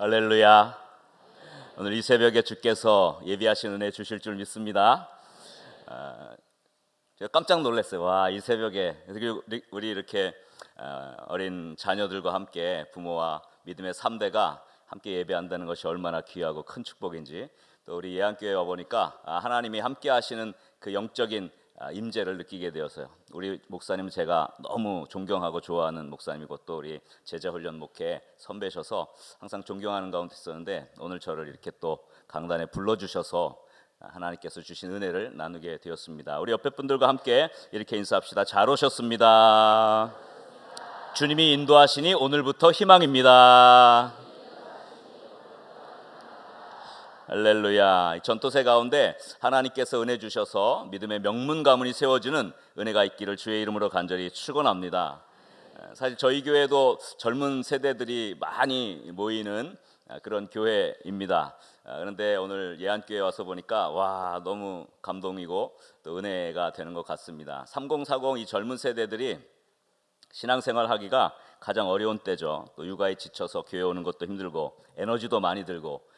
할렐루야. 오늘 이 새벽에 주께서 예비하신 은혜 주실 줄 믿습니다. 제가 깜짝 놀랐어요. 와, 이 새벽에 우리 이렇게 어린 자녀들과 함께 부모와 믿음의 3대가 함께 예배한다는 것이 얼마나 귀하고 큰 축복인지, 또 우리 예안교회 와 보니까 하나님이 함께 하시는 그 영적인 임재를 느끼게 되어서요. 우리 목사님은 제가 너무 존경하고 좋아하는 목사님이고, 또 우리 제자훈련 목회 선배셔서 항상 존경하는 가운데 있었는데, 오늘 저를 이렇게 또 강단에 불러주셔서 하나님께서 주신 은혜를 나누게 되었습니다. 우리 옆에 분들과 함께 이렇게 인사합시다. 잘 오셨습니다. 주님이 인도하시니 오늘부터 희망입니다. 할렐루야. 전도세 가운데 하나님께서 은혜 주셔서 믿음의 명문 가문이 세워지는 은혜가 있기를 주의 이름으로 간절히 축원합니다. 사실 저희 교회도 젊은 세대들이 많이 모이는 그런 교회입니다. 그런데 오늘 예안교회 와서 보니까 와, 너무 감동이고 또 은혜가 되는 것 같습니다. 3040 이 젊은 세대들이 신앙생활 하기가 가장 어려운 때죠. 또 육아에 지쳐서 교회 오는 것도 힘들고 에너지도 많이 들고,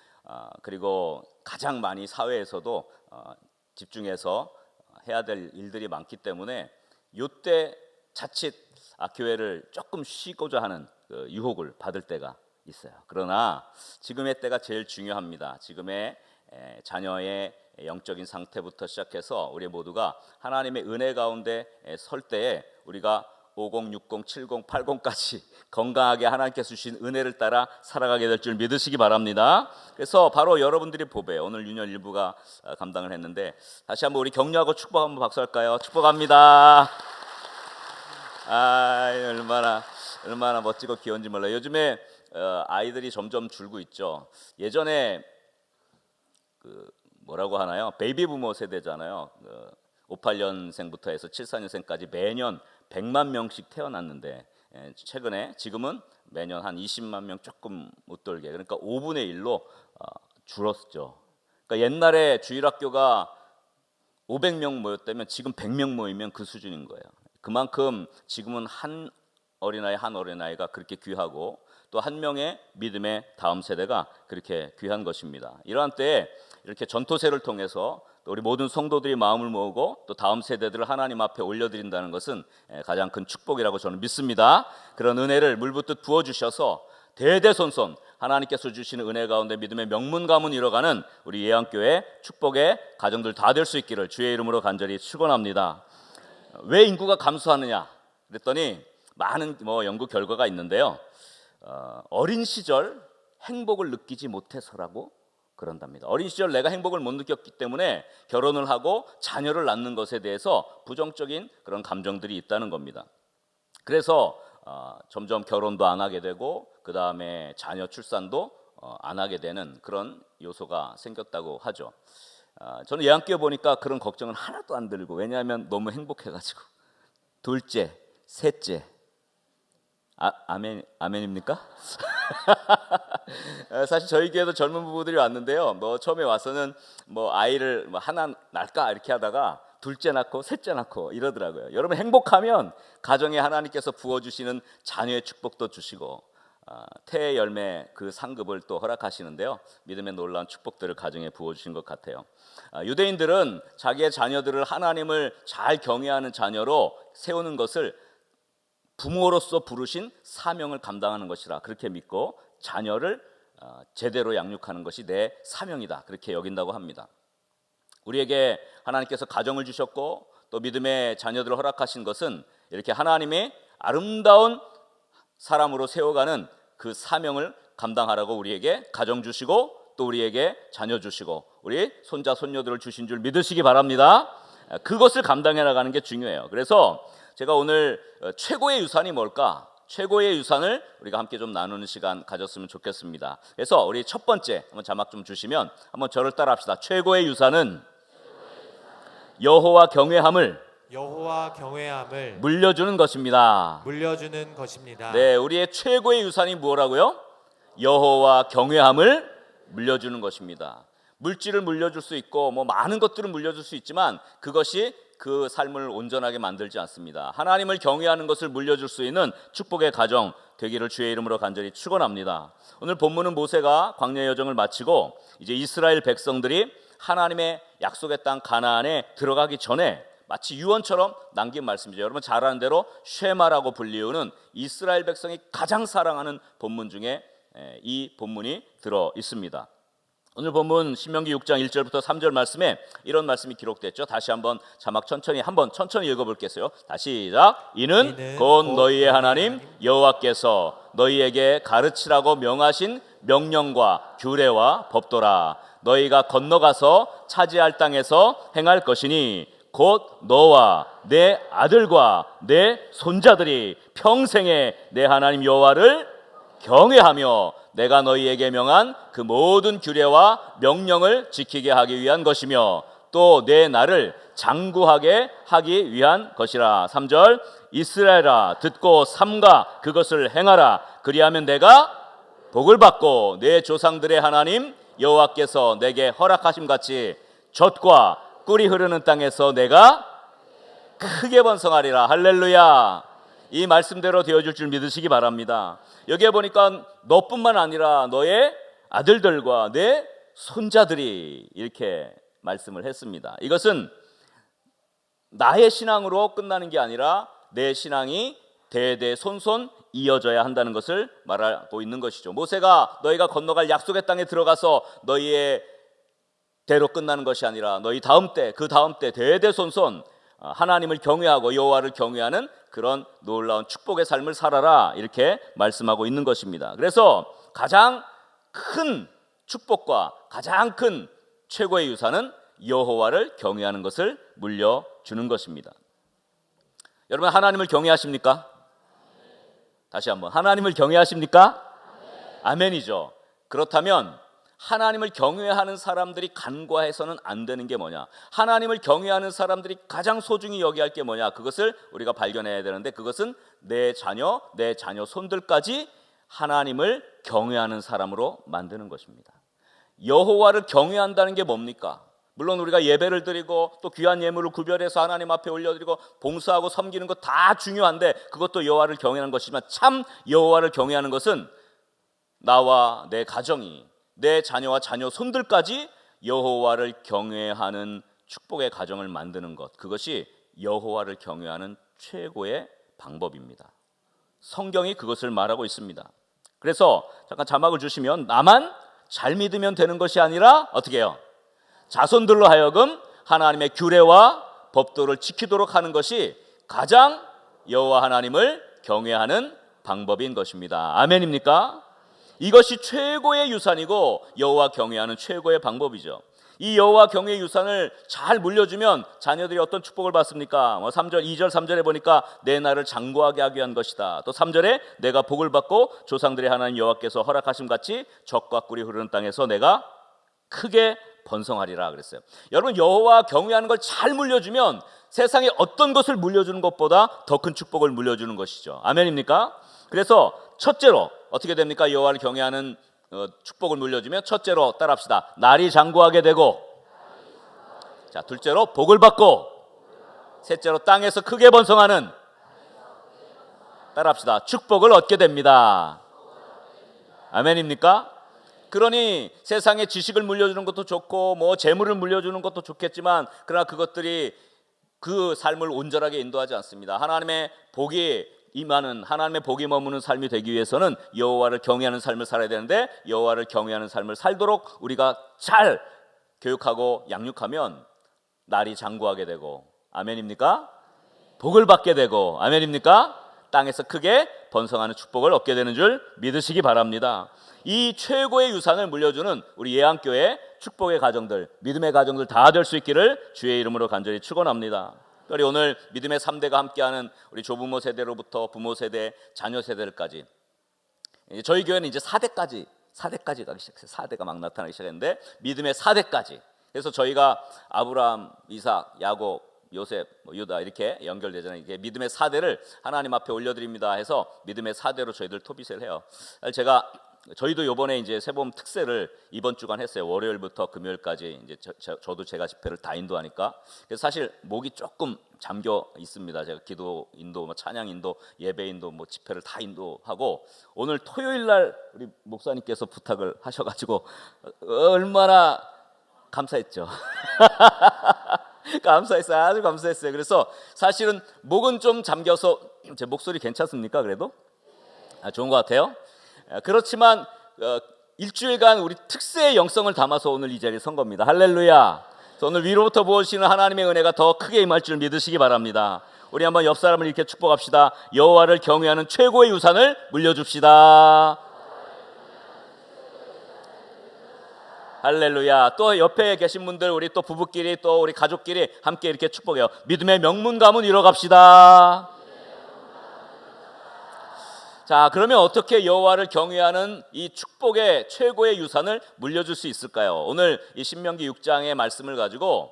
그리고 가장 많이 사회에서도 집중해서 해야 될 일들이 많기 때문에 이때 자칫 교회를 조금 쉬고자 하는 그 유혹을 받을 때가 있어요. 그러나 지금의 때가 제일 중요합니다. 지금의 자녀의 영적인 상태부터 시작해서 우리 모두가 하나님의 은혜 가운데 설 때에 우리가 50, 60, 70, 80까지 건강하게 하나님께서 주신 은혜를 따라 살아가게 될 줄 믿으시기 바랍니다. 그래서 바로 여러분들이 보배요. 오늘 유년 일부가 감당을 했는데, 다시 한번 우리 격려하고 축복 한번 박수할까요? 축복합니다. 얼마나 멋지고 귀여운지 몰라요. 요즘에 아이들이 점점 줄고 있죠. 예전에 뭐라고 하나요? 베이비 부모 세대잖아요. 58년생부터 해서 74년생까지 매년 100만 명씩 태어났는데, 최근에 지금은 매년 한 20만 명 조금 못 돌게, 그러니까 5분의 1로 줄었죠. 그러니까 옛날에 주일학교가 500명 모였다면 지금 100명 모이면 그 수준인 거예요. 그만큼 지금은 한 어린아이가 그렇게 귀하고, 또 한 명의 믿음의 다음 세대가 그렇게 귀한 것입니다. 이러한 때에 이렇게 전토세를 통해서 또 우리 모든 성도들이 마음을 모으고 또 다음 세대들을 하나님 앞에 올려드린다는 것은 가장 큰 축복이라고 저는 믿습니다. 그런 은혜를 물붓듯 부어주셔서 대대손손 하나님께서 주시는 은혜 가운데 믿음의 명문 가문 이뤄가는 우리 예안교회 축복의 가정들 다 될 수 있기를 주의 이름으로 간절히 축원합니다. 왜 인구가 감소하느냐 그랬더니 많은 연구 결과가 있는데요. 어린 시절 행복을 느끼지 못해서라고 그런답니다. 어린 시절 내가 행복을 못 느꼈기 때문에 결혼을 하고 자녀를 낳는 것에 대해서 부정적인 그런 감정들이 있다는 겁니다. 그래서 점점 결혼도 안 하게 되고, 그 다음에 자녀 출산도 안 하게 되는 그런 요소가 생겼다고 하죠. 저는 예안교회 보니까 그런 걱정은 하나도 안 들고, 왜냐하면 너무 행복해가지고. 둘째, 셋째, 아멘입니까? 사실 저희 교회도 젊은 부부들이 왔는데요. 처음에 와서는 아이를 하나 낳을까 이렇게 하다가 둘째 낳고 셋째 낳고 이러더라고요. 여러분, 행복하면 가정에 하나님께서 부어주시는 자녀의 축복도 주시고 태의 열매 그 상급을 또 허락하시는데요. 믿음의 놀라운 축복들을 가정에 부어주신 것 같아요. 유대인들은 자기의 자녀들을 하나님을 잘 경외하는 자녀로 세우는 것을 부모로서 부르신 사명을 감당하는 것이라 그렇게 믿고, 자녀를 제대로 양육하는 것이 내 사명이다 그렇게 여긴다고 합니다. 우리에게 하나님께서 가정을 주셨고 또 믿음의 자녀들을 허락하신 것은 이렇게 하나님의 아름다운 사람으로 세워가는 그 사명을 감당하라고 우리에게 가정 주시고, 또 우리에게 자녀 주시고 우리 손자 손녀들을 주신 줄 믿으시기 바랍니다. 그것을 감당해 나가는 게 중요해요. 그래서 제가 오늘 최고의 유산이 뭘까? 최고의 유산을 우리가 함께 좀 나누는 시간 가졌으면 좋겠습니다. 그래서 우리 첫 번째 한번 자막 좀 주시면 한번 저를 따라합시다. 최고의 유산은 여호와 경외함을 물려주는 것입니다. 네, 우리의 최고의 유산이 뭐라고요? 여호와 경외함을 물려주는 것입니다. 물질을 물려줄 수 있고 많은 것들을 물려줄 수 있지만 그것이 그 삶을 온전하게 만들지 않습니다. 하나님을 경외하는 것을 물려줄 수 있는 축복의 가정 되기를 주의 이름으로 간절히 축원합니다. 오늘 본문은 모세가 광야 여정을 마치고 이제 이스라엘 백성들이 하나님의 약속의 땅 가나안에 들어가기 전에 마치 유언처럼 남긴 말씀이죠. 여러분 잘 아는 대로 쉐마라고 불리우는 이스라엘 백성이 가장 사랑하는 본문 중에 이 본문이 들어 있습니다. 오늘 본문 신명기 6장 1절부터 3절 말씀에 이런 말씀이 기록됐죠. 다시 한번 자막 천천히 읽어볼게요. 다시 시작. 이는 곧 너희의 하나님 여호와께서 너희에게 가르치라고 명하신 명령과 규례와 법도라. 너희가 건너가서 차지할 땅에서 행할 것이니 곧 너와 내 아들과 내 손자들이 평생에 내 하나님 여호와를 경외하며 내가 너희에게 명한 그 모든 규례와 명령을 지키게 하기 위한 것이며 또 내 나를 장구하게 하기 위한 것이라. 3절 이스라엘아 듣고 삼가 그것을 행하라. 그리하면 내가 복을 받고 내 조상들의 하나님 여호와께서 내게 허락하심 같이 젖과 꿀이 흐르는 땅에서 내가 크게 번성하리라. 할렐루야. 이 말씀대로 되어줄 줄 믿으시기 바랍니다. 여기에 보니까 너뿐만 아니라 너의 아들들과 내 손자들이 이렇게 말씀을 했습니다. 이것은 나의 신앙으로 끝나는 게 아니라 내 신앙이 대대손손 이어져야 한다는 것을 말하고 있는 것이죠. 모세가 너희가 건너갈 약속의 땅에 들어가서 너희의 대로 끝나는 것이 아니라 너희 다음 때, 그 다음 때 대대손손 하나님을 경외하고 여호와를 경외하는 그런 놀라운 축복의 삶을 살아라, 이렇게 말씀하고 있는 것입니다. 그래서 가장 큰 축복과 가장 큰 최고의 유산은 여호와를 경외하는 것을 물려주는 것입니다. 여러분 하나님을 경외하십니까? 다시 한번, 하나님을 경외하십니까? 아멘이죠. 그렇다면 하나님을 경외하는 사람들이 간과해서는 안 되는 게 뭐냐? 하나님을 경외하는 사람들이 가장 소중히 여겨야 할 게 뭐냐? 그것을 우리가 발견해야 되는데, 그것은 내 자녀, 내 자녀 손들까지 하나님을 경외하는 사람으로 만드는 것입니다. 여호와를 경외한다는 게 뭡니까? 물론 우리가 예배를 드리고 또 귀한 예물을 구별해서 하나님 앞에 올려드리고 봉사하고 섬기는 것 다 중요한데, 그것도 여호와를 경외하는 것이지만 참 여호와를 경외하는 것은 나와 내 가정이, 내 자녀와 자녀 손들까지 여호와를 경외하는 축복의 가정을 만드는 것, 그것이 여호와를 경외하는 최고의 방법입니다. 성경이 그것을 말하고 있습니다. 그래서 잠깐 자막을 주시면, 나만 잘 믿으면 되는 것이 아니라 어떻게 해요? 자손들로 하여금 하나님의 규례와 법도를 지키도록 하는 것이 가장 여호와 하나님을 경외하는 방법인 것입니다. 아멘입니까? 이것이 최고의 유산이고 여호와 경외하는 최고의 방법이죠. 이 여호와 경외의 유산을 잘 물려주면 자녀들이 어떤 축복을 받습니까? 3절, 2절, 3절에 보니까 내 나를 장구하게 하기 위한 것이다. 또 3절에 내가 복을 받고 조상들의 하나님 여호와께서 허락하심 같이 젖과 꿀이 흐르는 땅에서 내가 크게 번성하리라 그랬어요. 여러분 여호와 경외하는 걸 잘 물려주면 세상에 어떤 것을 물려주는 것보다 더 큰 축복을 물려주는 것이죠. 아멘입니까? 그래서 첫째로 어떻게 됩니까? 여호와를 경외하는 축복을 물려주면 첫째로 따라합시다. 날이 장구하게 되고, 자 둘째로 복을 받고, 셋째로 땅에서 크게 번성하는, 따라합시다. 축복을 얻게 됩니다. 아멘입니까? 그러니 세상에 지식을 물려주는 것도 좋고 뭐 재물을 물려주는 것도 좋겠지만, 그러나 그것들이 그 삶을 온전하게 인도하지 않습니다. 하나님의 복이 임하는, 하나님의 복이 머무는 삶이 되기 위해서는 여호와를 경외하는 삶을 살아야 되는데, 여호와를 경외하는 삶을 살도록 우리가 잘 교육하고 양육하면 날이 장구하게 되고, 아멘입니까? 복을 받게 되고, 아멘입니까? 땅에서 크게 번성하는 축복을 얻게 되는 줄 믿으시기 바랍니다. 이 최고의 유산을 물려주는 우리 예안교회 축복의 가정들, 믿음의 가정들 다 될 수 있기를 주의 이름으로 간절히 축원합니다. 특별히 오늘 믿음의 3대가 함께하는 우리 조부모 세대로부터 부모 세대, 자녀 세대까지, 저희 교회는 이제 4대까지 가기 시작했어요. 4대가 막 나타나기 시작했는데 믿음의 4대까지. 그래서 저희가 아브라함, 이삭, 야곱, 요셉, 유다 이렇게 연결되잖아요. 이게 믿음의 4대를 하나님 앞에 올려드립니다 해서 믿음의 4대로 저희들 토빗을 해요. 제가 저희도 요번에 이제 새봄 특세를 이번 주간 했어요. 월요일부터 금요일까지 이제 저도 제가 집회를 다 인도하니까. 그래서 사실 목이 조금 잠겨 있습니다. 제가 기도 인도, 뭐 찬양 인도, 예배 인도, 뭐 집회를 다 인도하고 오늘 토요일 날 우리 목사님께서 부탁을 하셔가지고 얼마나 감사했죠. 감사했어요. 아주 감사했어요. 그래서 사실은 목은 좀 잠겨서 제 목소리 괜찮습니까? 그래도 좋은 것 같아요. 그렇지만 일주일간 우리 특세의 영성을 담아서 오늘 이 자리에 선 겁니다. 할렐루야. 오늘 위로부터 부어주시는 하나님의 은혜가 더 크게 임할 줄 믿으시기 바랍니다. 우리 한번 옆 사람을 이렇게 축복합시다. 여호와를 경외하는 최고의 유산을 물려줍시다. 할렐루야. 또 옆에 계신 분들, 우리 또 부부끼리 또 우리 가족끼리 함께 이렇게 축복해요. 믿음의 명문 가문 이뤄갑시다. 자, 그러면 어떻게 여호와를 경외하는 이 축복의 최고의 유산을 물려줄 수 있을까요? 오늘 이 신명기 6장의 말씀을 가지고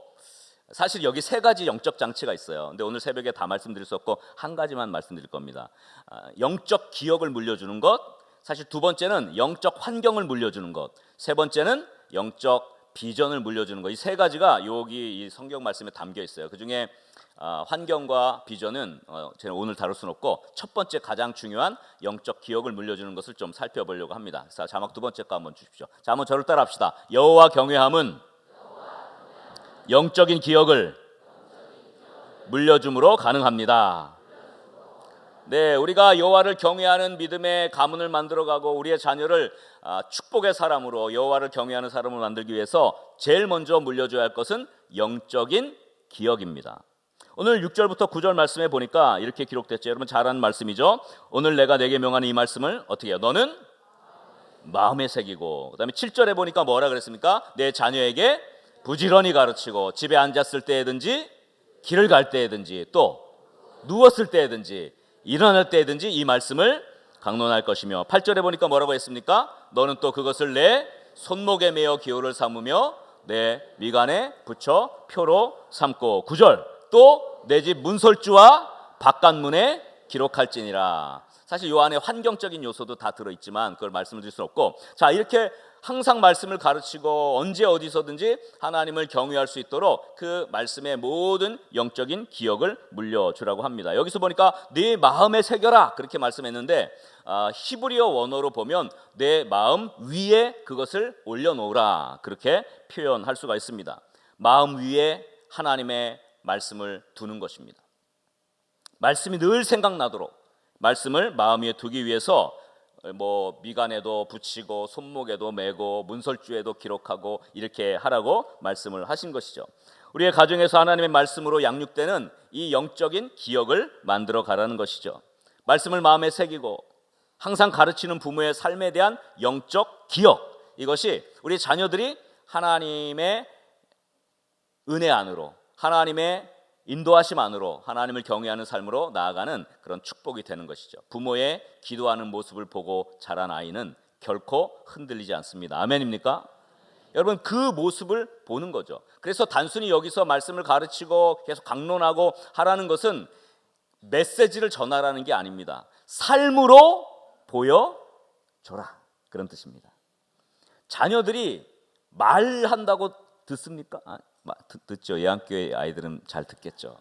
사실 여기 세 가지 영적 장치가 있어요. 근데 오늘 새벽에 다 말씀드릴 수 없고 한 가지만 말씀드릴 겁니다. 영적 기억을 물려주는 것, 사실 두 번째는 영적 환경을 물려주는 것, 세 번째는 영적 비전을 물려주는 것. 이 세 가지가 여기 이 성경 말씀에 담겨 있어요. 그중에 환경과 비전은 제가 오늘 다룰 수는 없고 첫 번째 가장 중요한 영적 기억을 물려주는 것을 좀 살펴보려고 합니다. 자, 자막 두 번째 거 한번 주십시오. 자, 한번 저를 따라합시다. 여호와 경외함은 영적인 기억을 물려줌으로 가능합니다. 네, 우리가 여호와를 경외하는 믿음의 가문을 만들어가고 우리의 자녀를 축복의 사람으로 여호와를 경외하는 사람을 만들기 위해서 제일 먼저 물려줘야 할 것은 영적인 기억입니다. 오늘 6절부터 9절 말씀에 보니까 이렇게 기록됐죠. 여러분 잘 아는 말씀이죠. 오늘 내가 내게 명하는 이 말씀을 어떻게 해요? 너는 마음에 새기고, 그 다음에 7절에 보니까 뭐라 그랬습니까? 내 자녀에게 부지런히 가르치고 집에 앉았을 때든지 길을 갈 때든지 또 누웠을 때든지 일어날 때든지 이 말씀을 강론할 것이며, 8절에 보니까 뭐라고 했습니까? 너는 또 그것을 내 손목에 매어 기호를 삼으며 내 미간에 붙여 표로 삼고, 9절 또 내 집 문설주와 바깥문에 기록할지니라. 사실 요 안에 환경적인 요소도 다 들어있지만 그걸 말씀을 드릴 수 없고, 자, 이렇게 항상 말씀을 가르치고 언제 어디서든지 하나님을 경외할 수 있도록 그 말씀의 모든 영적인 기억을 물려주라고 합니다. 여기서 보니까 네 마음에 새겨라 그렇게 말씀했는데 히브리어 원어로 보면 내 마음 위에 그것을 올려놓으라 그렇게 표현할 수가 있습니다. 마음 위에 하나님의 말씀을 두는 것입니다. 말씀이 늘 생각나도록 말씀을 마음 위에 두기 위해서 뭐 미간에도 붙이고 손목에도 메고 문설주에도 기록하고 이렇게 하라고 말씀을 하신 것이죠. 우리의 가정에서 하나님의 말씀으로 양육되는 이 영적인 기억을 만들어 가라는 것이죠. 말씀을 마음에 새기고 항상 가르치는 부모의 삶에 대한 영적 기억, 이것이 우리 자녀들이 하나님의 은혜 안으로, 하나님의 인도하심 안으로 하나님을 경외하는 삶으로 나아가는 그런 축복이 되는 것이죠. 부모의 기도하는 모습을 보고 자란 아이는 결코 흔들리지 않습니다. 아멘입니까? 여러분 그 모습을 보는 거죠. 그래서 단순히 여기서 말씀을 가르치고 계속 강론하고 하라는 것은 메시지를 전하라는 게 아닙니다. 삶으로 보여줘라 그런 뜻입니다. 자녀들이 말한다고 듣습니까? 듣죠. 예안교회 아이들은 잘 듣겠죠.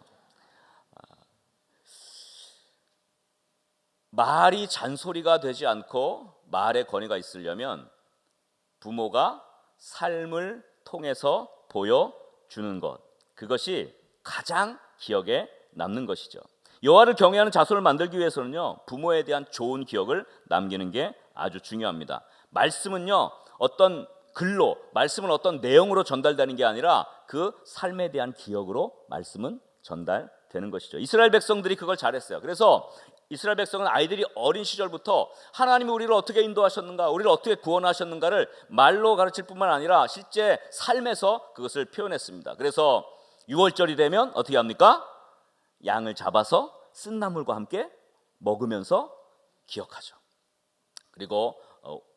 말이 잔소리가 되지 않고 말의 권위가 있으려면 부모가 삶을 통해서 보여주는 것, 그것이 가장 기억에 남는 것이죠. 여호와를 경외하는 자손을 만들기 위해서는요, 부모에 대한 좋은 기억을 남기는 게 아주 중요합니다. 말씀은요, 어떤 글로, 말씀은 어떤 내용으로 전달되는 게 아니라 그 삶에 대한 기억으로 말씀은 전달되는 것이죠. 이스라엘 백성들이 그걸 잘했어요. 그래서 이스라엘 백성은 아이들이 어린 시절부터 하나님이 우리를 어떻게 인도하셨는가, 우리를 어떻게 구원하셨는가를 말로 가르칠 뿐만 아니라 실제 삶에서 그것을 표현했습니다. 그래서 6월절이 되면 어떻게 합니까? 양을 잡아서 쓴나물과 함께 먹으면서 기억하죠. 그리고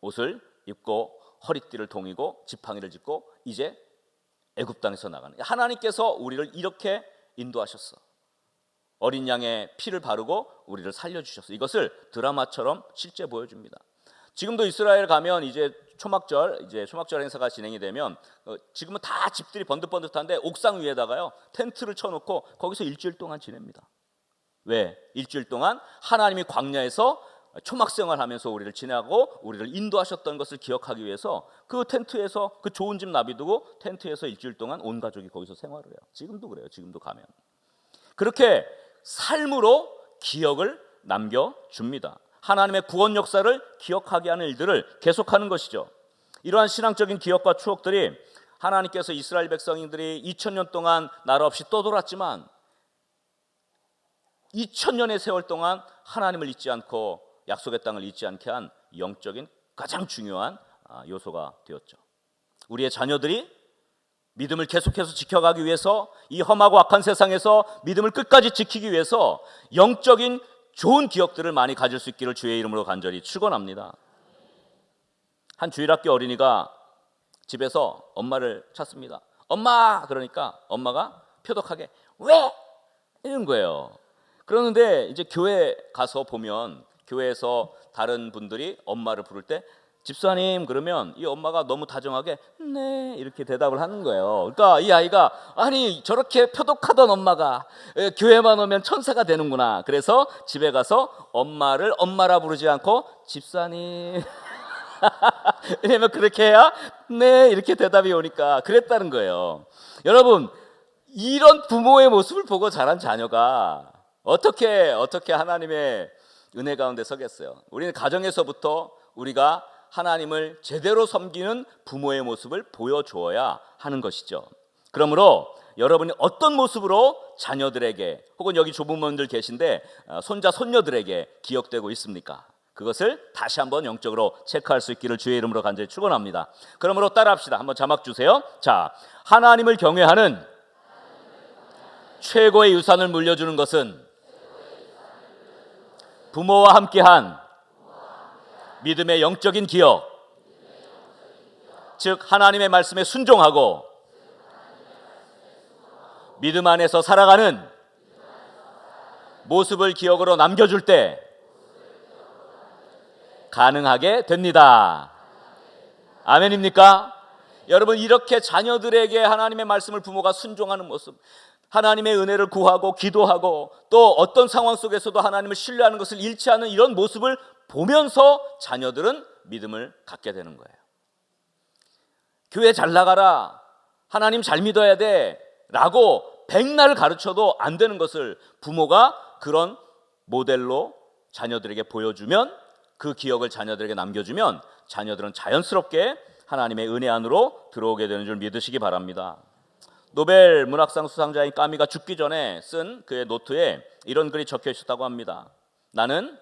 옷을 입고 허리띠를 동이고 지팡이를 짚고 이제 애굽 땅에서 나가는, 하나님께서 우리를 이렇게 인도하셨어. 어린 양의 피를 바르고 우리를 살려주셨어. 이것을 드라마처럼 실제 보여줍니다. 지금도 이스라엘 가면 이제 초막절 행사가 진행이 되면 지금은 다 집들이 번듯번듯한데 옥상 위에다가요 텐트를 쳐놓고 거기서 일주일 동안 지냅니다. 왜? 일주일 동안 하나님이 광야에서 초막생활하면서 우리를 지내고 우리를 인도하셨던 것을 기억하기 위해서 그 텐트에서, 그 좋은 집 놔비두고 텐트에서 일주일 동안 온 가족이 거기서 생활을 해요. 지금도 그래요. 지금도 가면 그렇게 삶으로 기억을 남겨줍니다. 하나님의 구원 역사를 기억하게 하는 일들을 계속하는 것이죠. 이러한 신앙적인 기억과 추억들이 하나님께서 이스라엘 백성들이 2000년 동안 나라 없이 떠돌았지만 2000년의 세월 동안 하나님을 잊지 않고 약속의 땅을 잊지 않게 한 영적인 가장 중요한 요소가 되었죠. 우리의 자녀들이 믿음을 계속해서 지켜가기 위해서, 이 험하고 악한 세상에서 믿음을 끝까지 지키기 위해서 영적인 좋은 기억들을 많이 가질 수 있기를 주의 이름으로 간절히 축원합니다. 한 주일학교 어린이가 집에서 엄마를 찾습니다. 엄마! 그러니까 엄마가 표독하게 왜? 이런 거예요. 그러는데 이제 교회 가서 보면 교회에서 다른 분들이 엄마를 부를 때 집사님 그러면 이 엄마가 너무 다정하게 네 이렇게 대답을 하는 거예요. 그러니까 이 아이가 아니 저렇게 표독하던 엄마가 교회만 오면 천사가 되는구나. 그래서 집에 가서 엄마를 엄마라 부르지 않고 집사님 왜냐면 그렇게 해야 네 이렇게 대답이 오니까 그랬다는 거예요. 여러분 이런 부모의 모습을 보고 자란 자녀가 어떻게 하나님의 은혜 가운데 서겠어요. 우리는 가정에서부터 우리가 하나님을 제대로 섬기는 부모의 모습을 보여주어야 하는 것이죠. 그러므로 여러분이 어떤 모습으로 자녀들에게 혹은 여기 조부모님들 계신데 손자 손녀들에게 기억되고 있습니까? 그것을 다시 한번 영적으로 체크할 수 있기를 주의 이름으로 간절히 축원합니다. 그러므로 따라합시다. 한번 자막 주세요. 자, 하나님을 경외하는 최고의 유산을 물려주는 것은 부모와 함께한 믿음의 영적인 기억, 즉 하나님의 말씀에 순종하고 믿음 안에서 살아가는 모습을 기억으로 남겨줄 때 가능하게 됩니다. 아멘입니까? 여러분 이렇게 자녀들에게 하나님의 말씀을 부모가 순종하는 모습, 하나님의 은혜를 구하고 기도하고 또 어떤 상황 속에서도 하나님을 신뢰하는 것을 잃지 않는 이런 모습을 보면서 자녀들은 믿음을 갖게 되는 거예요. 교회 잘 나가라, 하나님 잘 믿어야 돼 라고 백날 가르쳐도 안 되는 것을 부모가 그런 모델로 자녀들에게 보여주면, 그 기억을 자녀들에게 남겨주면 자녀들은 자연스럽게 하나님의 은혜 안으로 들어오게 되는 줄 믿으시기 바랍니다. 노벨 문학상 수상자인 까미가 죽기 전에 쓴 그의 노트에 이런 글이 적혀 있었다고 합니다. 나는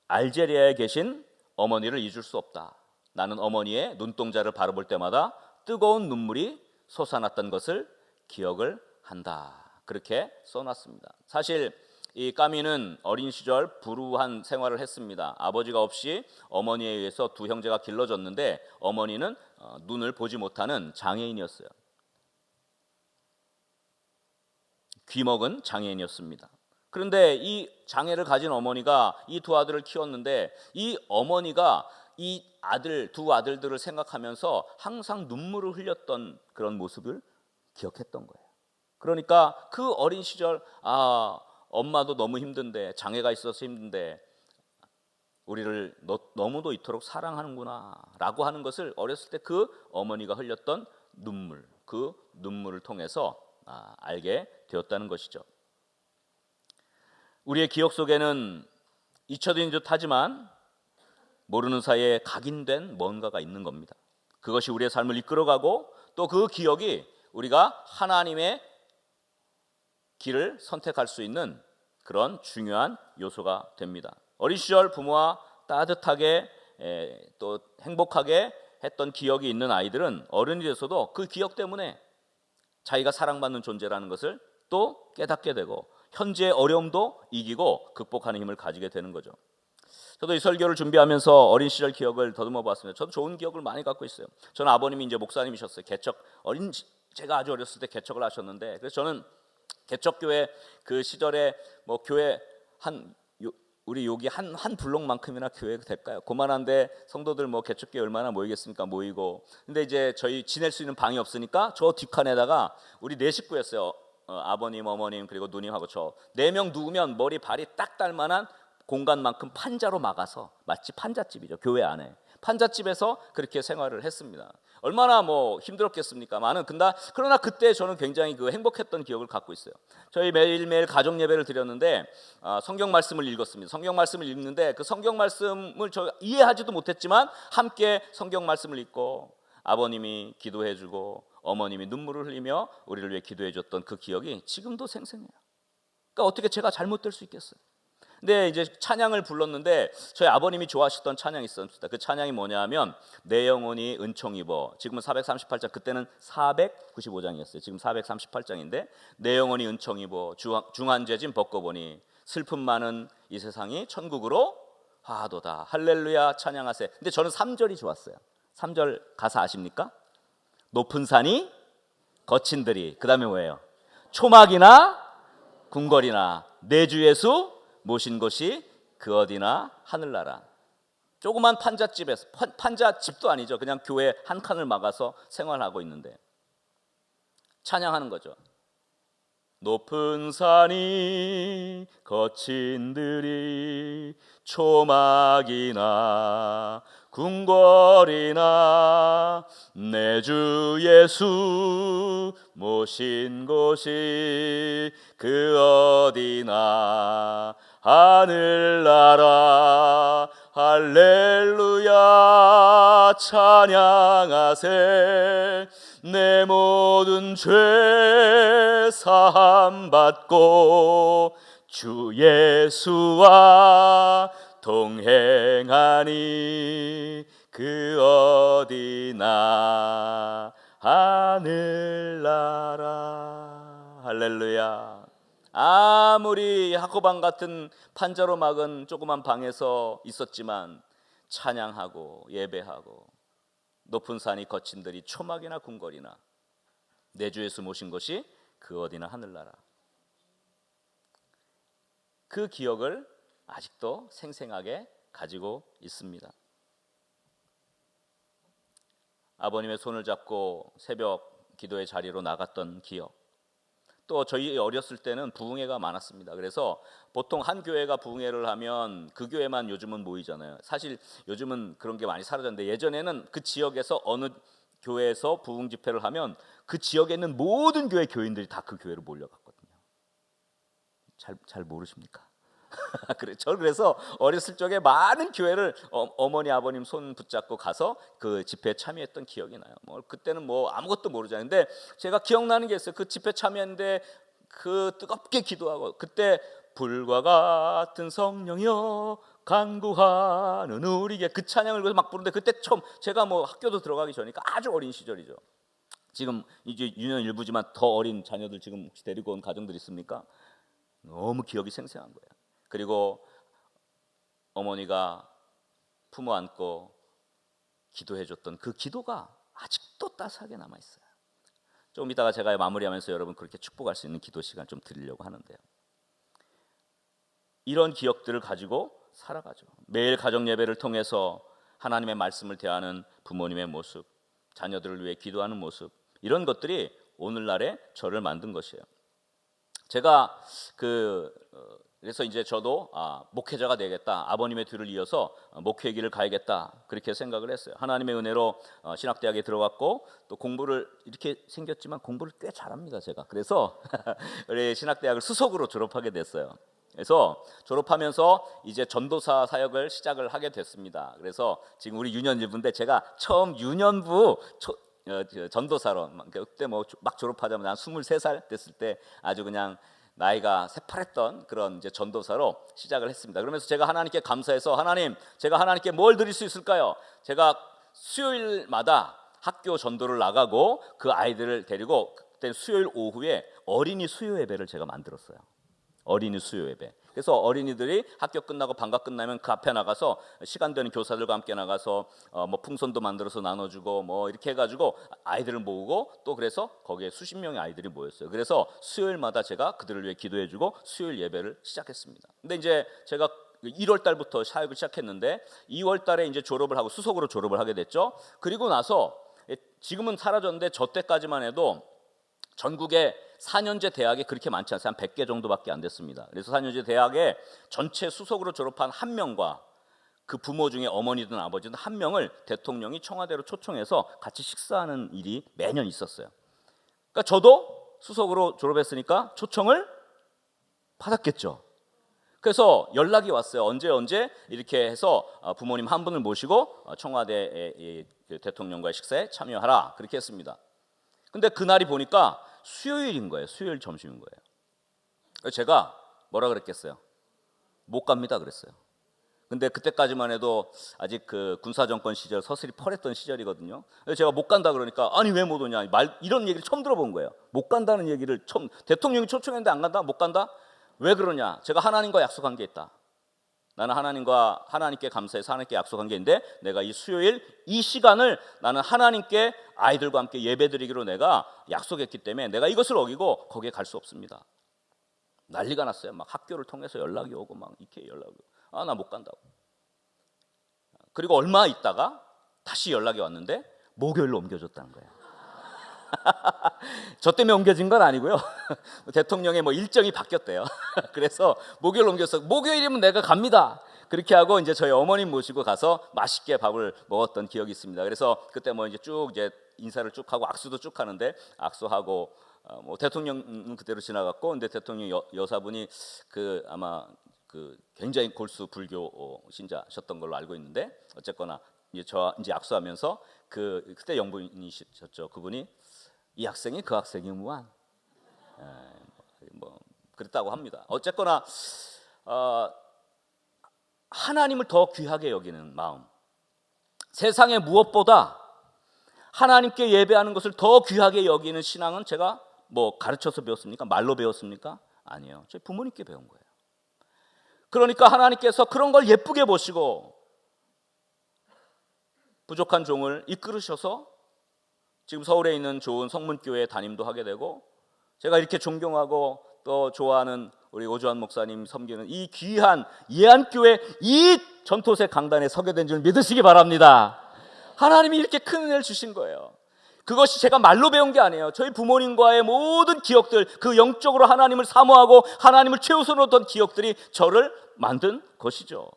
알제리아에 계신 어머니를 잊을 수 없다. 나는 어머니의 눈동자를 바라볼 때마다 뜨거운 눈물이 솟아났던 것을 기억을 한다. 그렇게 써놨습니다. 사실 이 까미는 어린 시절 불우한 생활을 했습니다. 아버지가 없이 어머니에 의해서 두 형제가 길러졌는데 어머니는 눈을 보지 못하는 장애인이었어요. 귀먹은 장애인이었습니다. 그런데 이 장애를 가진 어머니가 이 두 아들을 키웠는데 이 어머니가 이 두 아들들을 생각하면서 항상 눈물을 흘렸던 그런 모습을 기억했던 거예요. 그러니까 그 어린 시절 엄마도 너무 힘든데, 장애가 있어서 힘든데 우리를 너무도 이토록 사랑하는구나 라고 하는 것을 어렸을 때 그 어머니가 흘렸던 눈물, 그 눈물을 통해서 알게 되었다는 것이죠. 우리의 기억 속에는 잊혀진 듯 하지만 모르는 사이에 각인된 뭔가가 있는 겁니다. 그것이 우리의 삶을 이끌어가고 또 그 기억이 우리가 하나님의 길을 선택할 수 있는 그런 중요한 요소가 됩니다. 어린 시절 부모와 따뜻하게 또 행복하게 했던 기억이 있는 아이들은 어른이 돼서도 그 기억 때문에 자기가 사랑받는 존재라는 것을 또 깨닫게 되고 현재의 어려움도 이기고 극복하는 힘을 가지게 되는 거죠. 저도 이 설교를 준비하면서 어린 시절 기억을 더듬어 봤습니다. 저도 좋은 기억을 많이 갖고 있어요. 저는 아버님이 이제 목사님이셨어요. 제가 아주 어렸을 때 개척을 하셨는데, 그래서 저는 개척교회 그 시절에 교회 한 우리 여기 한 블록만큼이나 교회가 될까요? 그만한데 성도들 뭐 개축교회 얼마나 모이겠습니까? 모이고. 근데 이제 저희 지낼 수 있는 방이 없으니까 저 뒷칸에다가 우리 네 식구였어요. 아버님, 어머님 그리고 누님하고 저 네 명 누우면 머리 발이 딱 닿을만한 공간만큼 판자로 막아서, 마치 판잣집이죠. 교회 안에 판잣집에서 그렇게 생활을 했습니다. 얼마나 뭐 힘들었겠습니까만은. 그러나 그때 저는 굉장히 그 행복했던 기억을 갖고 있어요. 저희 매일매일 가정 예배를 드렸는데 성경 말씀을 읽었습니다. 성경 말씀을 읽는데 그 성경 말씀을 저 이해하지도 못했지만 함께 성경 말씀을 읽고 아버님이 기도해주고 어머님이 눈물을 흘리며 우리를 위해 기도해줬던 그 기억이 지금도 생생해요. 그러니까 어떻게 제가 잘못될 수 있겠어요? 근데 이제 찬양을 불렀는데 저희 아버님이 좋아하셨던 찬양이 있었습니다. 그 찬양이 뭐냐면 내 영혼이 은총 입어. 지금은 438장, 그때는 495장이었어요. 지금 438장인데 내 영혼이 은총 입어 중한 죄짐 벗고보니 슬픔 많은 이 세상이 천국으로 화도다. 할렐루야 찬양하세. 근데 저는 3절이 좋았어요. 3절 가사 아십니까? 높은 산이 거친 들이, 그 다음에 뭐예요? 초막이나 궁궐이나 내 주 예수 모신 곳이 그 어디나 하늘나라. 조그만 판잣집에서, 판잣집도 아니죠. 그냥 교회 한 칸을 막아서 생활하고 있는데 찬양하는 거죠. 높은 산이 거친 들이 초막이나 궁궐이나 내 주 예수 모신 곳이 그 어디나 하늘나라. 할렐루야 찬양하세. 내 모든 죄 사함 받고 주 예수와 동행하니 그 어디나 하늘나라. 할렐루야. 아무리 학고방 같은 판자로 막은 조그만 방에서 있었지만 찬양하고 예배하고 높은 산이 거친 들이 초막이나 궁궐이나 내 주 예수 모신 것이 그 어디나 하늘나라. 그 기억을 아직도 생생하게 가지고 있습니다. 아버님의 손을 잡고 새벽 기도의 자리로 나갔던 기억. 또 저희 어렸을 때는 부흥회가 많았습니다. 그래서 보통 한 교회가 부흥회를 하면 그 교회만 요즘은 모이잖아요. 사실 요즘은 그런 게 많이 사라졌는데 예전에는 그 지역에서 어느 교회에서 부흥 집회를 하면 그 지역에 있는 모든 교회 교인들이 다 그 교회로 몰려갔거든요. 잘 모르십니까? 그래서 어렸을 적에 많은 교회를 어머니 아버님 손 붙잡고 가서 그 집회에 참여했던 기억이 나요. 뭐 그때는 뭐 아무것도 모르잖아요. 근데 제가 기억나는 게 있어요. 그 집회 참여했는데 그 뜨겁게 기도하고 그때 불과 같은 성령이여 간구하는 우리에게 그 찬양을 막 부르는데 그때 처음 제가 뭐 학교도 들어가기 전이니까 아주 어린 시절이죠. 지금 이제 유년 일부지만 더 어린 자녀들 지금 혹시 데리고 온 가정들 있습니까? 너무 기억이 생생한 거예요. 그리고 어머니가 품어 안고 기도해줬던 그 기도가 아직도 따스하게 남아있어요. 조금 이따가 제가 마무리하면서 여러분 그렇게 축복할 수 있는 기도 시간 좀 드리려고 하는데요. 이런 기억들을 가지고 살아가죠. 매일 가정 예배를 통해서 하나님의 말씀을 대하는 부모님의 모습, 자녀들을 위해 기도하는 모습, 이런 것들이 오늘날의 저를 만든 것이에요. 제가 그래서 이제 저도 목회자가 되겠다. 아버님의 뒤를 이어서 목회 길을 가야겠다. 그렇게 생각을 했어요. 하나님의 은혜로 신학대학에 들어갔고 또 공부를 이렇게 생겼지만 공부를 꽤 잘합니다. 제가. 그래서 우리 신학대학을 수석으로 졸업하게 됐어요. 그래서 졸업하면서 이제 전도사 사역을 시작을 하게 됐습니다. 그래서 지금 우리 유년 1부인데 제가 처음 유년부 전도사로 그때 뭐 막 졸업하자마자 한 23살 됐을 때 아주 그냥 나이가 새파랬던 그런 이제 전도사로 시작을 했습니다. 그러면서 제가 하나님께 감사해서 하나님, 제가 하나님께 뭘 드릴 수 있을까요? 제가 수요일마다 학교 전도를 나가고 그 아이들을 데리고 그때 수요일 오후에 어린이 수요 예배를 제가 만들었어요. 어린이 수요 예배. 그래서 어린이들이 학교 끝나고 방과 끝나면 그 앞에 나가서 시간 되는 교사들과 함께 나가서 뭐 풍선도 만들어서 나눠주고 뭐 이렇게 해가지고 아이들을 모으고 또 그래서 거기에 수십 명의 아이들이 모였어요. 그래서 수요일마다 제가 그들을 위해 기도해주고 수요일 예배를 시작했습니다. 근데 이제 제가 1월 달부터 사역을 시작했는데 2월 달에 이제 졸업을 하고 수석으로 졸업을 하게 됐죠. 그리고 나서 지금은 사라졌는데 저 때까지만 해도 전국에 4년제 대학이 그렇게 많지 않아요. 한 100개 정도밖에 안 됐습니다. 그래서 4년제 대학에 전체 수석으로 졸업한 한 명과 그 부모 중에 어머니든 아버지든 한 명을 대통령이 청와대로 초청해서 같이 식사하는 일이 매년 있었어요. 그러니까 저도 수석으로 졸업했으니까 초청을 받았겠죠. 그래서 연락이 왔어요. 언제 이렇게 해서 부모님 한 분을 모시고 청와대 대통령과의 식사에 참여하라, 그렇게 했습니다. 근데 그날이 보니까 수요일인 거예요. 수요일 점심인 거예요. 그래서 제가 뭐라 그랬겠어요? 못 갑니다 그랬어요. 근데 그때까지만 해도 아직 그 군사정권 시절 서슬이 펄했던 시절이거든요. 그래서 제가 못 간다 그러니까 아니 왜 못 오냐, 이런 얘기를 처음 들어본 거예요. 못 간다는 얘기를 처음, 대통령이 초청했는데 안 간다? 못 간다? 왜 그러냐? 제가 하나님과 약속한 게 있다. 나는 하나님께 감사해서 하나님께 약속한 게 있는데, 내가 이 수요일 이 시간을 나는 하나님께 아이들과 함께 예배드리기로 내가 약속했기 때문에 내가 이것을 어기고 거기에 갈 수 없습니다. 난리가 났어요. 막 학교를 통해서 연락이 오고 막 이렇게 연락이 오고, 나 못 간다고. 그리고 얼마 있다가 다시 연락이 왔는데 목요일로 옮겨줬다는 거예요. 저 때문에 옮겨진 건 아니고요. 대통령의 일정이 바뀌었대요. 그래서 목요일로 옮겨서 목요일이면 내가 갑니다. 그렇게 하고 이제 저희 어머님 모시고 가서 맛있게 밥을 먹었던 기억이 있습니다. 그래서 그때 이제 쭉 이제 인사를 쭉 하고 악수도 쭉 하는데, 악수하고 대통령은 그대로 지나갔고, 근데 대통령 여사분이 아마 굉장히 골수 불교 신자셨던 걸로 알고 있는데, 어쨌거나 이제 악수하면서 그때 영부인이셨죠. 그분이 이 학생이 그 학생이 무한, 그랬다고 합니다. 어쨌거나 하나님을 더 귀하게 여기는 마음, 세상의 무엇보다 하나님께 예배하는 것을 더 귀하게 여기는 신앙은 제가 가르쳐서 배웠습니까? 말로 배웠습니까? 아니에요. 저희 부모님께 배운 거예요. 그러니까 하나님께서 그런 걸 예쁘게 보시고 부족한 종을 이끌으셔서 지금 서울에 있는 좋은 성문교회 담임도 하게 되고, 제가 이렇게 존경하고 또 좋아하는 우리 오주환 목사님 섬기는 이 귀한 예안교회 이 전토새 강단에 서게 된 줄 믿으시기 바랍니다. 하나님이 이렇게 큰 은혜를 주신 거예요. 그것이 제가 말로 배운 게 아니에요. 저희 부모님과의 모든 기억들, 그 영적으로 하나님을 사모하고 하나님을 최우선으로 둔 기억들이 저를 만든 것이죠.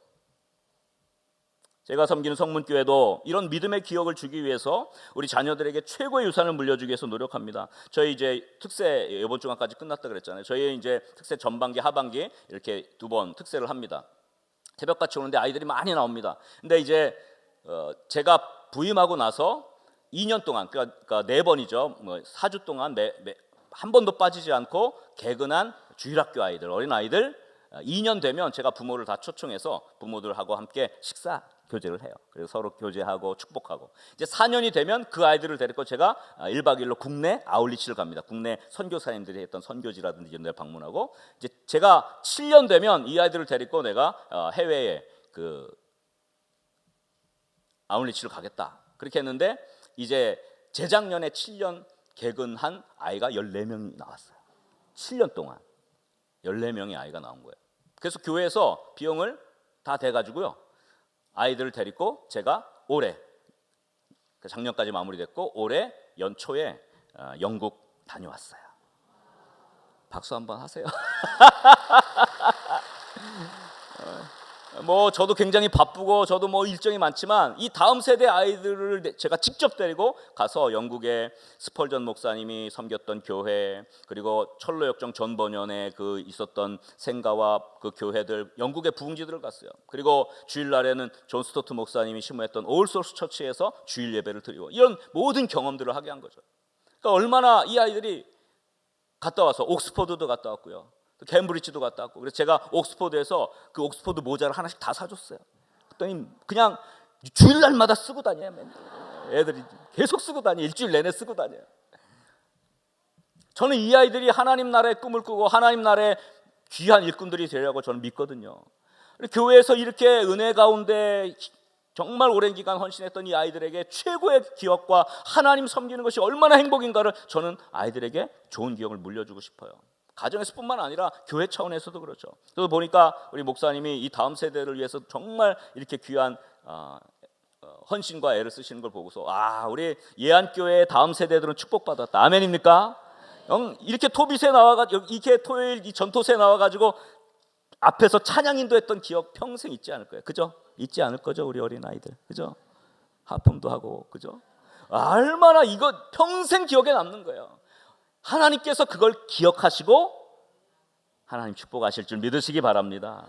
제가 섬기는 성문교회도 이런 믿음의 기억을 주기 위해서 우리 자녀들에게 최고의 유산을 물려주기 위해서 노력합니다. 저희 이제 특세 이번 주간까지 끝났다 그랬잖아요. 저희 이제 특세 전반기 하반기 이렇게 2번 특세를 합니다. 새벽같이 오는데 아이들이 많이 나옵니다. 근데 이제 제가 부임하고 나서 2년 동안, 그러니까 4번이죠. 4주 동안 한 번도 빠지지 않고 개근한 주일학교 아이들, 어린 아이들 2년 되면 제가 부모를 다 초청해서 부모들하고 함께 식사 교제를 해요. 그래서 서로 교제하고 축복하고, 이제 4년이 되면 그 아이들을 데리고 제가 1박 2일로 국내 아울리치를 갑니다. 국내 선교사님들이 했던 선교지라든지 이런 데 방문하고, 이제 제가 7년 되면 이 아이들을 데리고 내가 해외에 아울리치를 가겠다, 그렇게 했는데, 이제 재작년에 7년 개근한 아이가 14명이 나왔어요. 7년 동안 14명의 아이가 나온 거예요. 그래서 교회에서 비용을 다 대가지고요, 아이들을 데리고 제가 올해, 작년까지 마무리됐고 올해 연초에 영국 다녀왔어요. 박수 한번 하세요. 저도 굉장히 바쁘고 저도 일정이 많지만 이 다음 세대 아이들을 제가 직접 데리고 가서 영국의 스펄전 목사님이 섬겼던 교회, 그리고 철로역정 전 번연에 있었던 생가와 그 교회들, 영국의 부흥지들을 갔어요. 그리고 주일날에는 존 스토트 목사님이 심호했던 올소스 처치에서 주일 예배를 드리고, 이런 모든 경험들을 하게 한 거죠. 그러니까 얼마나 이 아이들이 갔다 와서 옥스퍼드도 갔다 왔고요, 캠브리지도 갔다 왔고, 그래서 제가 옥스퍼드에서 그 옥스퍼드 모자를 하나씩 다 사줬어요. 그랬더니 그냥 주일날마다 쓰고 다녀요. 애들이 계속 쓰고 다녀요. 일주일 내내 쓰고 다녀요. 저는 이 아이들이 하나님 나라의 꿈을 꾸고 하나님 나라의 귀한 일꾼들이 되려고 저는 믿거든요. 교회에서 이렇게 은혜 가운데 정말 오랜 기간 헌신했던 이 아이들에게 최고의 기억과 하나님 섬기는 것이 얼마나 행복인가를 저는 아이들에게 좋은 기억을 물려주고 싶어요. 가정에서뿐만 아니라 교회 차원에서도 그렇죠. 그래서 보니까 우리 목사님이 이 다음 세대를 위해서 정말 이렇게 귀한 헌신과 애를 쓰시는 걸 보고서 우리 예안교회의 다음 세대들은 축복받았다. 아멘입니까? 이렇게 토빗에 나와가지고 이렇게 토요일 이 전토세 나와가지고 앞에서 찬양 인도했던 기억 평생 잊지 않을 거예요. 그죠? 잊지 않을 거죠, 우리 어린 아이들. 그죠? 하품도 하고, 그죠? 얼마나 이거 평생 기억에 남는 거예요. 하나님께서 그걸 기억하시고 하나님 축복하실 줄 믿으시기 바랍니다.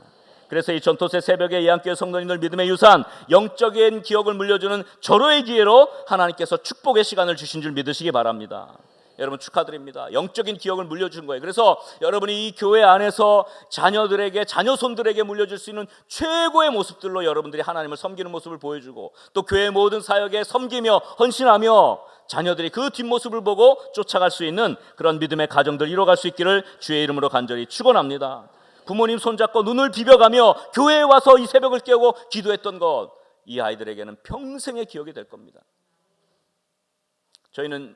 그래서 이 전토세 새벽에 예안교회 성도님들 믿음의 유산, 영적인 기억을 물려주는 절호의 기회로 하나님께서 축복의 시간을 주신 줄 믿으시기 바랍니다. 여러분 축하드립니다. 영적인 기억을 물려준 거예요. 그래서 여러분이 이 교회 안에서 자녀들에게, 자녀손들에게 물려줄 수 있는 최고의 모습들로 여러분들이 하나님을 섬기는 모습을 보여주고, 또 교회 모든 사역에 섬기며 헌신하며 자녀들이 그 뒷모습을 보고 쫓아갈 수 있는 그런 믿음의 가정들 이뤄갈 수 있기를 주의 이름으로 간절히 축원합니다. 부모님 손잡고 눈을 비벼가며 교회에 와서 이 새벽을 깨우고 기도했던 것, 이 아이들에게는 평생의 기억이 될 겁니다.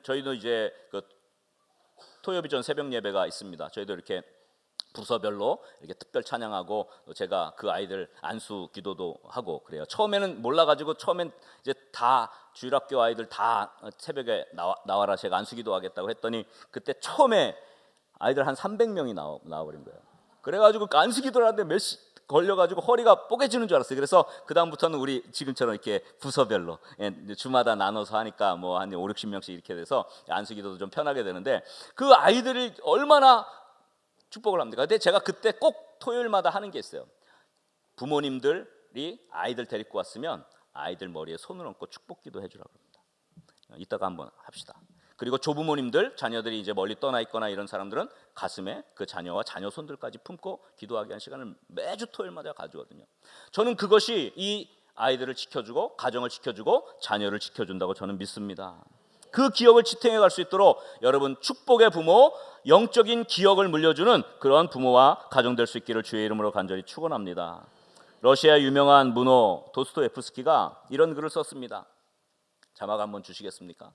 저희도 이제 그 토요비전 새벽 예배가 있습니다. 저희도 이렇게 부서별로 이렇게 특별 찬양하고, 제가 그 아이들 안수 기도도 하고 그래요. 처음에는 몰라가지고 처음엔 이제 다 주일학교 아이들 다 새벽에 나와라 제가 안수 기도하겠다고 했더니 그때 처음에 아이들 한 300명이 나와버린 거예요. 그래가지고 안수 기도를 하는데 걸려가지고 허리가 뽀개지는 줄 알았어요. 그래서 그 다음부터는 우리 지금처럼 이렇게 부서별로 주마다 나눠서 하니까 뭐 한 5, 60명씩 이렇게 돼서 안수기도도 좀 편하게 되는데, 그 아이들이 얼마나 축복을 합니까? 근데 제가 그때 꼭 토요일마다 하는 게 있어요. 부모님들이 아이들 데리고 왔으면 아이들 머리에 손을 얹고 축복기도 해주라고 합니다. 이따가 한번 합시다. 그리고 조부모님들, 자녀들이 이제 멀리 떠나 있거나 이런 사람들은 가슴에 그 자녀와 자녀손들까지 품고 기도하게 하는 시간을 매주 토요일마다 가지거든요. 저는 그것이 이 아이들을 지켜주고 가정을 지켜주고 자녀를 지켜준다고 저는 믿습니다. 그 기억을 지탱해 갈 수 있도록 여러분 축복의 부모, 영적인 기억을 물려주는 그런 부모와 가정 될 수 있기를 주의 이름으로 간절히 축원합니다. 러시아 유명한 문호 도스토옙스키가 이런 글을 썼습니다. 자막 한번 주시겠습니까?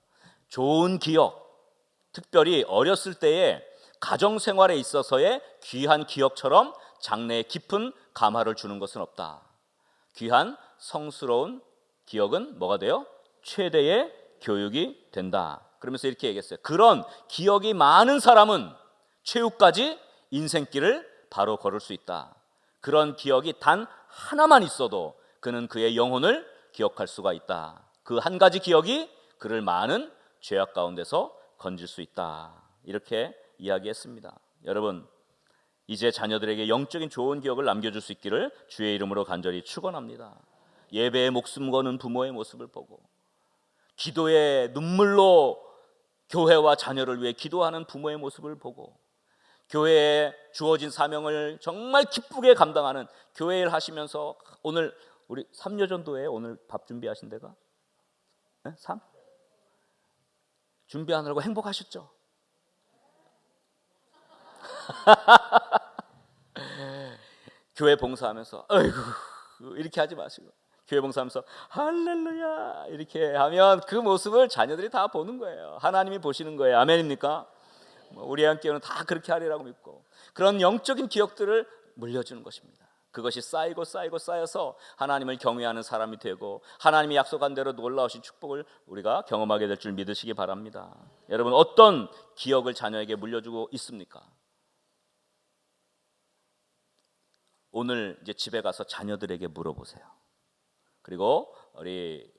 좋은 기억, 특별히 어렸을 때의 가정생활에 있어서의 귀한 기억처럼 장래에 깊은 감화를 주는 것은 없다. 귀한 성스러운 기억은 뭐가 돼요? 최대의 교육이 된다. 그러면서 이렇게 얘기했어요. 그런 기억이 많은 사람은 최후까지 인생길을 바로 걸을 수 있다. 그런 기억이 단 하나만 있어도 그는 그의 영혼을 기억할 수가 있다. 그 한 가지 기억이 그를 많은 죄악 가운데서 건질 수 있다. 이렇게 이야기했습니다. 여러분, 이제 자녀들에게 영적인 좋은 기억을 남겨줄 수 있기를 주의 이름으로 간절히 축원합니다. 예배에 목숨 거는 부모의 모습을 보고, 기도의 눈물로 교회와 자녀를 위해 기도하는 부모의 모습을 보고, 교회에 주어진 사명을 정말 기쁘게 감당하는 교회 일 하시면서, 오늘 우리 삼여전도회 오늘 밥 준비하신 데가 3? 준비하느라고 행복하셨죠? 교회 봉사하면서 어이구 이렇게 하지 마시고, 교회 봉사하면서 할렐루야 이렇게 하면 그 모습을 자녀들이 다 보는 거예요. 하나님이 보시는 거예요. 아멘입니까? 우리 함께는 다 그렇게 하리라고 믿고, 그런 영적인 기억들을 물려주는 것입니다. 그것이 쌓이고 쌓여서 하나님을 경외하는 사람이 되고 하나님이 약속한 대로 놀라우신 축복을 우리가 경험하게 될 줄 믿으시기 바랍니다. 여러분, 어떤 기억을 자녀에게 물려주고 있습니까? 오늘 이제 집에 가서 자녀들에게 물어보세요. 그리고 우리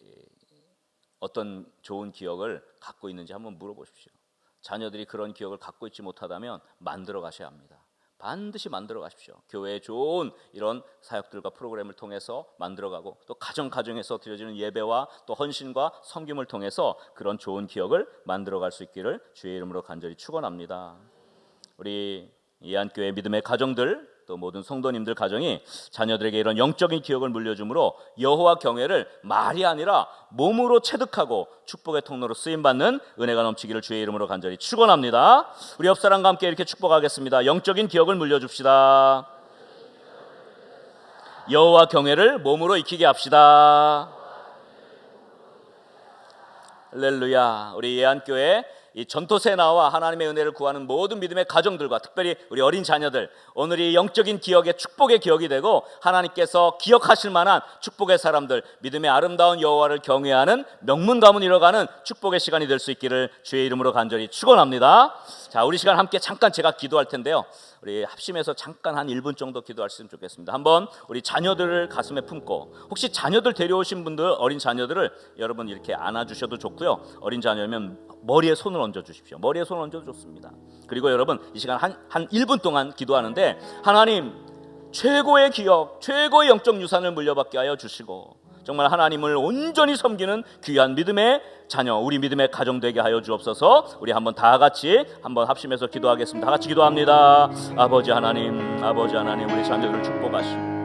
어떤 좋은 기억을 갖고 있는지 한번 물어보십시오. 자녀들이 그런 기억을 갖고 있지 못하다면 만들어 가셔야 합니다. 반드시 만들어 가십시오. 교회의 좋은 이런 사역들과 프로그램을 통해서 만들어가고, 또 가정에서 드려지는 예배와 또 헌신과 섬김을 통해서 그런 좋은 기억을 만들어갈 수 있기를 주의 이름으로 간절히 축원합니다. 우리 예안교회 믿음의 가정들, 또 모든 성도님들 가정이 자녀들에게 이런 영적인 기억을 물려줌으로 여호와 경외를 말이 아니라 몸으로 체득하고 축복의 통로로 쓰임받는 은혜가 넘치기를 주의 이름으로 간절히 축원합니다. 우리 옆사람과 함께 이렇게 축복하겠습니다. 영적인 기억을 물려줍시다. 여호와 경외를 몸으로 익히게 합시다. 할렐루야. 우리 예안교회 이 전토세 나와 하나님의 은혜를 구하는 모든 믿음의 가정들과 특별히 우리 어린 자녀들, 오늘이 영적인 기억의 축복의 기억이 되고 하나님께서 기억하실 만한 축복의 사람들, 믿음의 아름다운 여호와를 경외하는 명문 가문 이뤄가는 축복의 시간이 될 수 있기를 주의 이름으로 간절히 축원합니다. 자, 우리 시간 함께 잠깐 제가 기도할 텐데요, 우리 합심해서 잠깐 한 1분 정도 기도할 수 있으면 좋겠습니다. 한번 우리 자녀들을 가슴에 품고, 혹시 자녀들 데려오신 분들, 어린 자녀들을 여러분 이렇게 안아주셔도 좋고요, 어린 자녀면 머리에 손을 얹어 주십시오. 머리에 손을 얹어 줬습니다. 그리고 여러분 이 시간 한 1분 동안 기도하는데, 하나님 최고의 기억, 최고의 영적 유산을 물려받게 하여 주시고 정말 하나님을 온전히 섬기는 귀한 믿음의 자녀, 우리 믿음의 가정 되게 하여 주옵소서. 우리 한번 다 같이 한번 합심해서 기도하겠습니다. 다 같이 기도합니다. 아버지 하나님, 아버지 하나님, 우리 자녀들을 축복하시고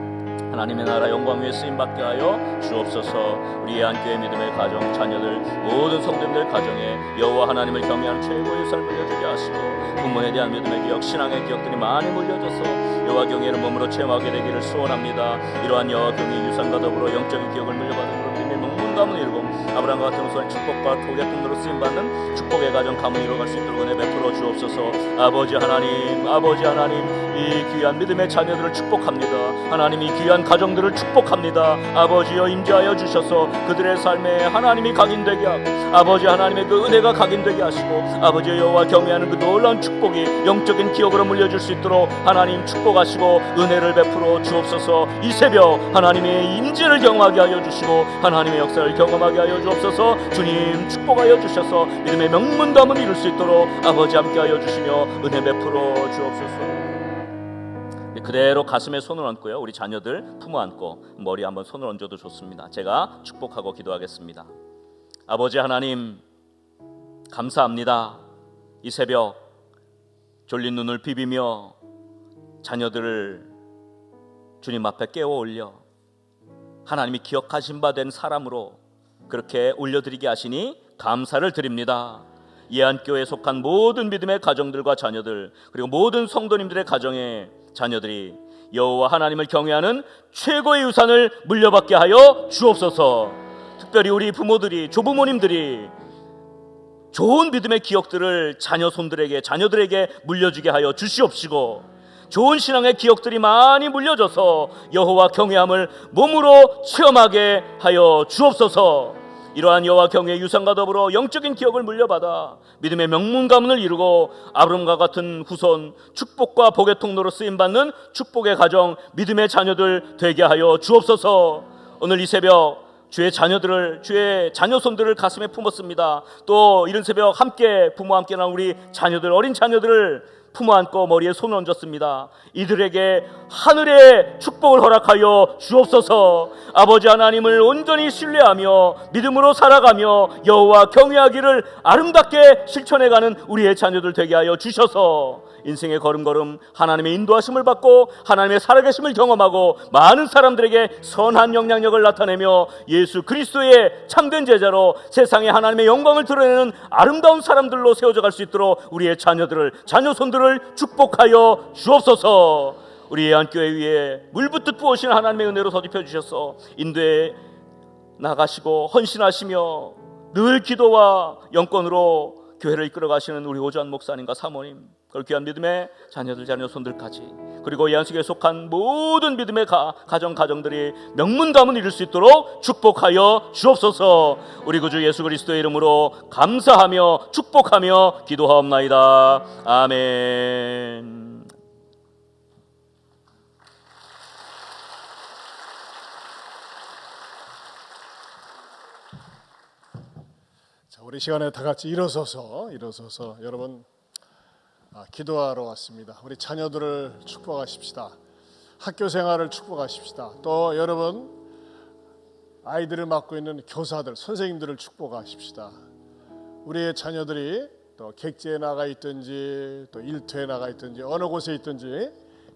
하나님의 나라 영광 위에 쓰임받게 하여 주옵소서. 우리 예한교회 믿음의 가정, 자녀들, 모든 성도님들 가정에 여호와 하나님을 경외하는 최고의 삶을 물려주게 하시고 부모에 대한 믿음의 기억, 신앙의 기억들이 많이 물려져서 여호와 경외를 몸으로 체험하게 되기를 소원합니다. 이러한 여호와 경외 유산과 더불어 영적인 기억을 물려받음으로 믿음의 명문 가문을 이루고 아브라함과 같은 후손의 축복과 토기의 통로로 쓰임받는 축복의 가정 가문 이루어갈 수 있도록 은혜 베풀어 주옵소서. 아버지 하나님, 아버지 하나님, 이 귀한 믿음의 자녀들을 축복합니다. 하나님 이 귀한 가정들을 축복합니다. 아버지여 임재하여 주셔서 그들의 삶에 하나님이 각인되게 하고 아버지 하나님의 그 은혜가 각인되게 하시고 아버지여 여호와 경외하는 그 놀라운 축복이 영적인 기억으로 물려줄 수 있도록 하나님 축복하시고 은혜를 베풀어 주옵소서. 이 새벽 하나님의 임재를 경험하게 하여 주시고 하나님의 역사를 경험하게 하여 주옵소서. 주님 축복하여 주셔서 믿음의 명문 가문 이룰 수 있도록 아버지 함께하여 주시며 은혜 베풀어 주옵소서. 그대로 가슴에 손을 얹고요, 우리 자녀들 품어 안고 머리에 한번 손을 얹어도 좋습니다. 제가 축복하고 기도하겠습니다. 아버지 하나님 감사합니다. 이 새벽 졸린 눈을 비비며 자녀들을 주님 앞에 깨워 올려 하나님이 기억하신 바 된 사람으로 그렇게 올려드리게 하시니 감사를 드립니다. 예한교회에 속한 모든 믿음의 가정들과 자녀들, 그리고 모든 성도님들의 가정에 자녀들이 여호와 하나님을 경외하는 최고의 유산을 물려받게 하여 주옵소서. 특별히 우리 부모들이, 조부모님들이 좋은 믿음의 기억들을 자녀 손들에게, 자녀들에게 물려주게 하여 주시옵시고 좋은 신앙의 기억들이 많이 물려져서 여호와 경외함을 몸으로 체험하게 하여 주옵소서. 이러한 여호와 경외의 유산과 더불어 영적인 기억을 물려받아 믿음의 명문 가문을 이루고 아브람과 같은 후손, 축복과 복의 통로로 쓰임받는 축복의 가정, 믿음의 자녀들 되게 하여 주옵소서. 오늘 이 새벽 주의 자녀들을, 주의 자녀손들을 가슴에 품었습니다. 또 이른 새벽 함께 부모와 함께 난 우리 자녀들, 어린 자녀들을 품어 안고 머리에 손을 얹었습니다. 이들에게 하늘의 축복을 허락하여 주옵소서. 아버지 하나님을 온전히 신뢰하며 믿음으로 살아가며 여호와 경외하기를 아름답게 실천해가는 우리의 자녀들 되게 하여 주셔서 인생의 걸음걸음 하나님의 인도하심을 받고 하나님의 살아계심을 경험하고 많은 사람들에게 선한 영향력을 나타내며 예수 그리스도의 참된 제자로 세상에 하나님의 영광을 드러내는 아름다운 사람들로 세워져 갈 수 있도록 우리의 자녀들을, 자녀손들을 축복하여 주옵소서. 우리 예한교회 위에 물붓듯 부으시는 하나님의 은혜로 더딥혀 주셔서 인도에 나가시고 헌신하시며 늘 기도와 영권으로 교회를 이끌어 가시는 우리 오주환 목사님과 사모님, 귀한 믿음의 자녀들, 자녀손들까지, 그리고 예한숙에 속한 모든 믿음의 가정들이 명문 가문 이룰 수 있도록 축복하여 주옵소서. 우리 구주 예수 그리스도의 이름으로 감사하며 축복하며 기도하옵나이다. 아멘. 자, 우리 시간에 다 같이 일어서서 여러분 기도하러 왔습니다. 우리 자녀들을 축복하십시다. 학교 생활을 축복하십시다. 또 여러분 아이들을 맡고 있는 교사들, 선생님들을 축복하십시다. 우리의 자녀들이 또 객지에 나가 있든지 또 일터에 나가 있든지 어느 곳에 있든지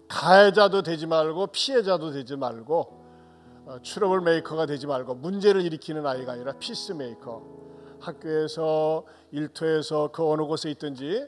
가해자도 되지 말고 피해자도 되지 말고 트러블 메이커가 되지 말고 문제를 일으키는 아이가 아니라 피스 메이커, 학교에서 일터에서 그 어느 곳에 있든지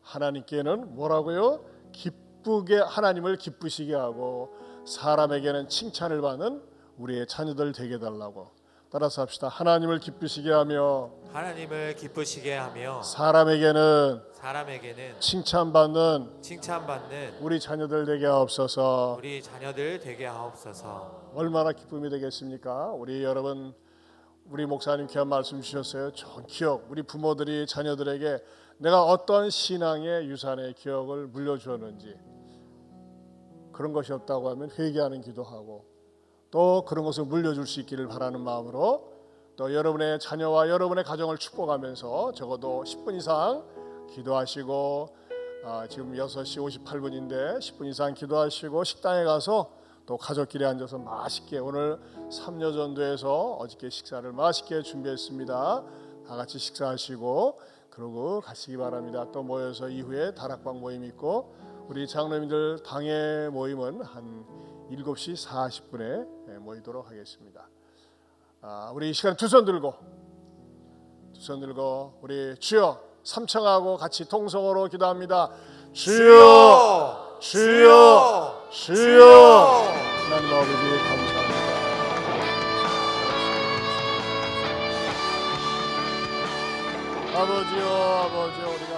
하나님께는 뭐라고요? 기쁘게 하나님을 기쁘시게 하고 사람에게는 칭찬을 받는 우리의 자녀들 되게 해달라고. 따라서 합시다. 하나님을 기쁘시게 하며 하나님을 기쁘시게 하며 사람에게는 사람에게는 칭찬받는 칭찬받는 우리 자녀들 되게 하옵소서. 우리 자녀들 되게 하옵소서. 얼마나 기쁨이 되겠습니까? 우리 여러분, 우리 목사님 귀한 말씀 주셨어요. 좋은 기억, 우리 부모들이 자녀들에게 내가 어떤 신앙의 유산의 기억을 물려주었는지, 그런 것이 없다고 하면 회개하는 기도하고, 또 그런 것을 물려줄 수 있기를 바라는 마음으로 또 여러분의 자녀와 여러분의 가정을 축복하면서 적어도 10분 이상 기도하시고, 지금 6시 58분인데 10분 이상 기도하시고 식당에 가서 또 가족끼리 앉아서 맛있게, 오늘 삼려전도에서 어저께 식사를 맛있게 준비했습니다. 다 같이 식사하시고 그러고 가시기 바랍니다. 또 모여서 이후에 다락방 모임 있고, 우리 장로님들 당회 모임은 한 7시 40분에 모이도록 하겠습니다. 우리 이 시간 두 손 들고 우리 주여 삼청하고 같이 통성으로 기도합니다. 주여, 주여, 주여. 하나님 아버지 감사합니다. 아버지요, 우리가